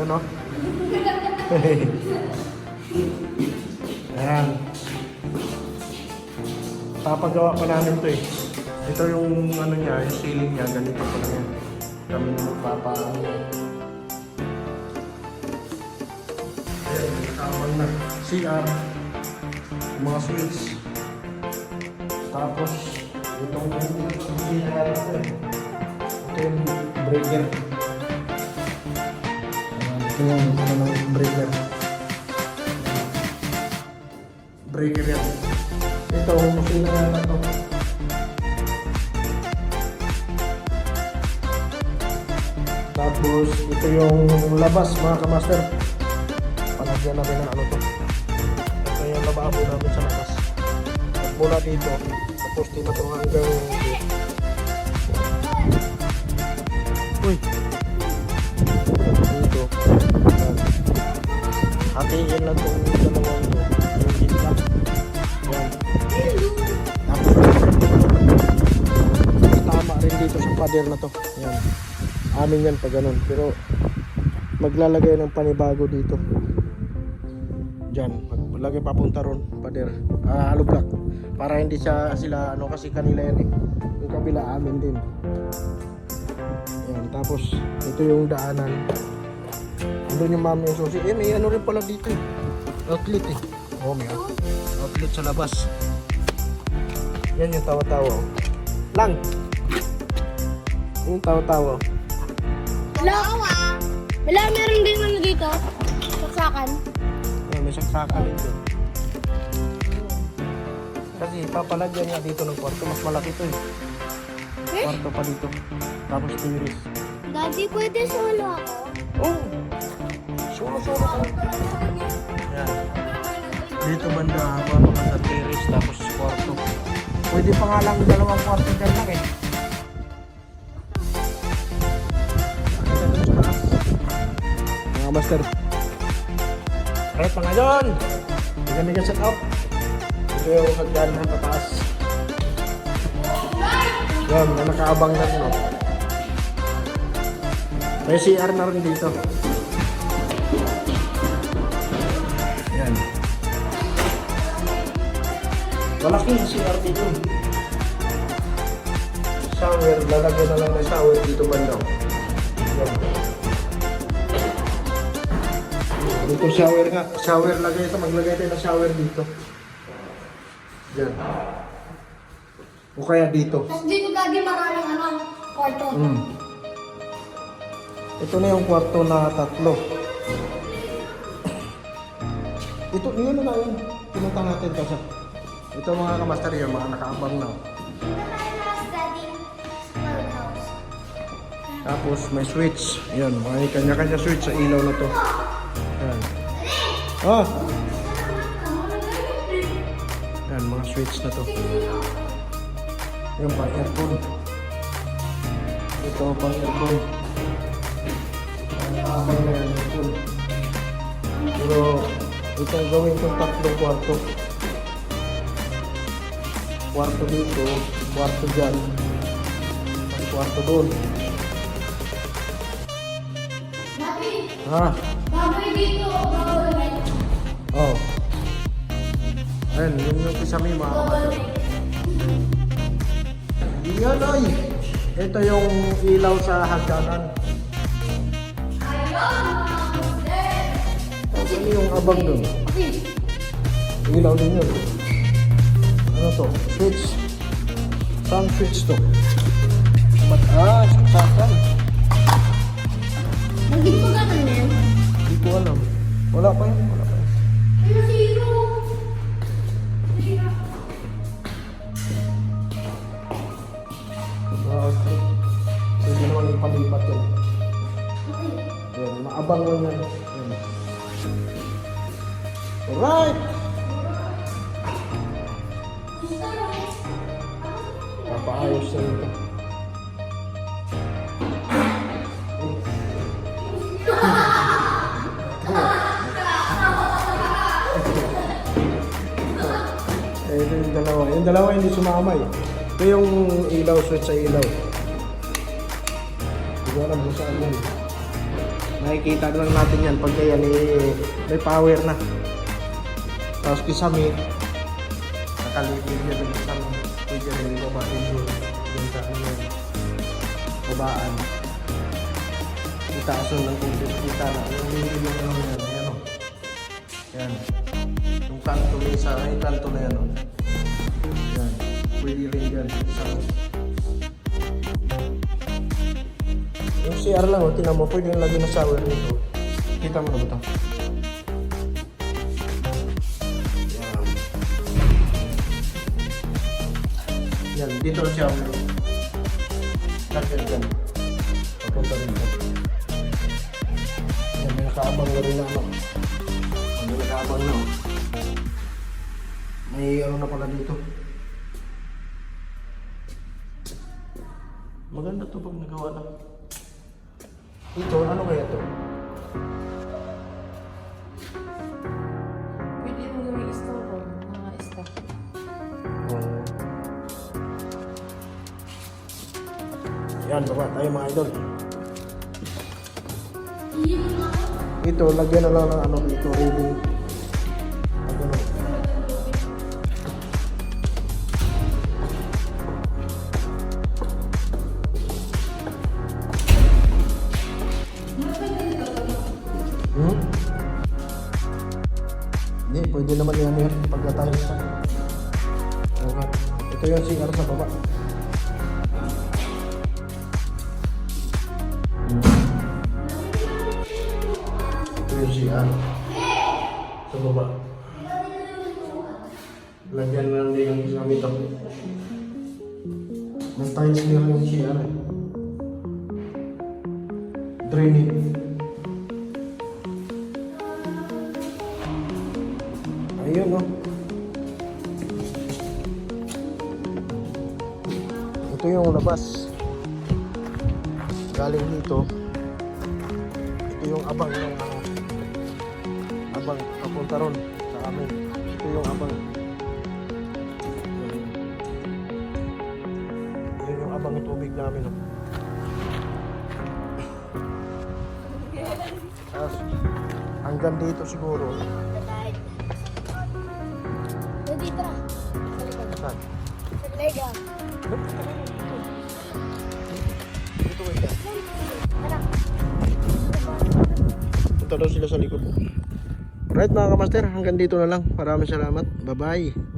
Yun o. Ayan. Papagawa pa namin to eh. Ito yung ano niya, yung ceiling niya, ganito pa lang yan. Kami na magpapaano. Ayan, nakawal na. CR. Mga switch. Tapos, itong CR ito eh. Ito yung breaker. Ito yung breaker. Breaker yan. Ito, sila yan na ito. Tapos, ito yung labas mga kamaster. Palagyan natin ng ano to. Ito yung lababo namin sa labas. At mula dito, tapos di na ito hanggang uy! Dito. Hatiin lang itong dalawang ito. Yung gitna. Yan. Tapos tama rin dito sa pader na to. Yan. Amin yan pa ganun. Pero maglalagay ng panibago dito. Diyan. Maglagay papunta ron. Pader. Hollow block. Para hindi sila ano kasi kanila yan eh. Yung kabila amin din. Yan. Tapos ito yung daanan. Doon yung mami yung susi. Eh may ano rin pala dito eh. Outlet eh. Oh may outlet sa labas. Yan yung tawa-tawa. Lang. Yung tawa-tawa. Wala, meron din ano dito. Saksakan. Yan, may saksakan dito. Kasi papalagyan niya dito ng kwarto. Mas malaki to eh. Kwarto pa dito. Tapos tiris. Daddy, pwede solo ako? Oh! Solo-solo ka. Yan. Dito banda mga tiris tapos kwarto. Pwede pa nga lang dalawang kwarto dyan lang eh. Mga master. Right mga dyan! Bigan-bigan set up. Ito yung hagdan na pataas. Yan, may nakaabang na ito. May CR na rin dito. Yan. Malaking CR dito. Shower, lalagyan na lang ng shower dito banda. Yan. Dito shower nga. Shower lagay ito. Maglagay tayo ng shower dito. Yan. O kaya dito. Tapos dito lagi maraming ano, kwarto. Ito na yung kwarto na 3. Ito, yun na yun. Pinunta natin kasi. Ito mga kamaster yun, mga nakaabang na. Tapos may switch. Yan, may kanya-kanya switch sa ilaw na to. Yan. Ah! Yan, mga switch na to. Yan, pang aircon. Ito, pang aircon. Pero ito ang gawin kong 3 kwarto. Kwarto dito, kwarto dyan, at kwarto doon. Ha? Baboy dito, baboy. Oh. Ayun, yung kisame mga kapatid. Yan ay! Ito yung ilaw sa hagdanan. Ano yung abang doon? Ilaw din yun. Ano to? Switch. Saan switch to? Saksakan. Nandito pa ganun yan? Hindi ko alam. Wala pa yun. Wala pa yun. Ay, zero. Okay. Pwede naman ipalipat yun. Yan, maabang lang yan. Yan. Alright! Papaayos na ito. Ito yung dalawa. Yung dalawa hindi sumama eh. Ito yung ilaw, switch sa ilaw. Hindi ko alam kung saan yan. Nakikita lang natin yan pag yan may power na. Tapos kisame, nakalipid niya dun sa pwede rin yung babae doon. Yung sa ano yan, babaan. Itaason ng kunti, kita na. Yung hindi yung ano yan, yan o. Yan. Yung kanto may isa, yung kanto na yan o. Yan. Pwede rin yan. Isang yung CR lang, tinan mo, pwede yung lagyan na shower nito. Kita mo na ba ito? Yan, dito ang shower. Lagyan dyan. Papunta rin ito. Yan, may nakaabang na rin na ano. May nakaabang na oh. May ano na pala dito. Maganda to pag nagawa na. Ito, ano kaya to? Pwede mo gawing store mga staff. Yan, baba tayo mga idol. Ito, lagyan na lang ng ano dito, ribbon. Lagyan na. Hindi, pwede naman yan pagkatayos sa. Okay. Ito yung CR sa baba. Ito yung CR sa baba. Lagyan na lang din yung gamit ako. May tiles din yung CR eh. Draining. Ayun oh. Ito yung labas. Galing dito. Ito yung abang ng abang papunta ron sa amin. Ito yung abang. Yun yung abang ng tubig namin oh. Tapos hanggang dito siguro. Dito na. Sa likod. Saan? Sa lega. Dito kayo. Tara. Punta daw sila sa likod. Alright mga kamaster, hanggang dito na lang. Maraming salamat. Bye-bye.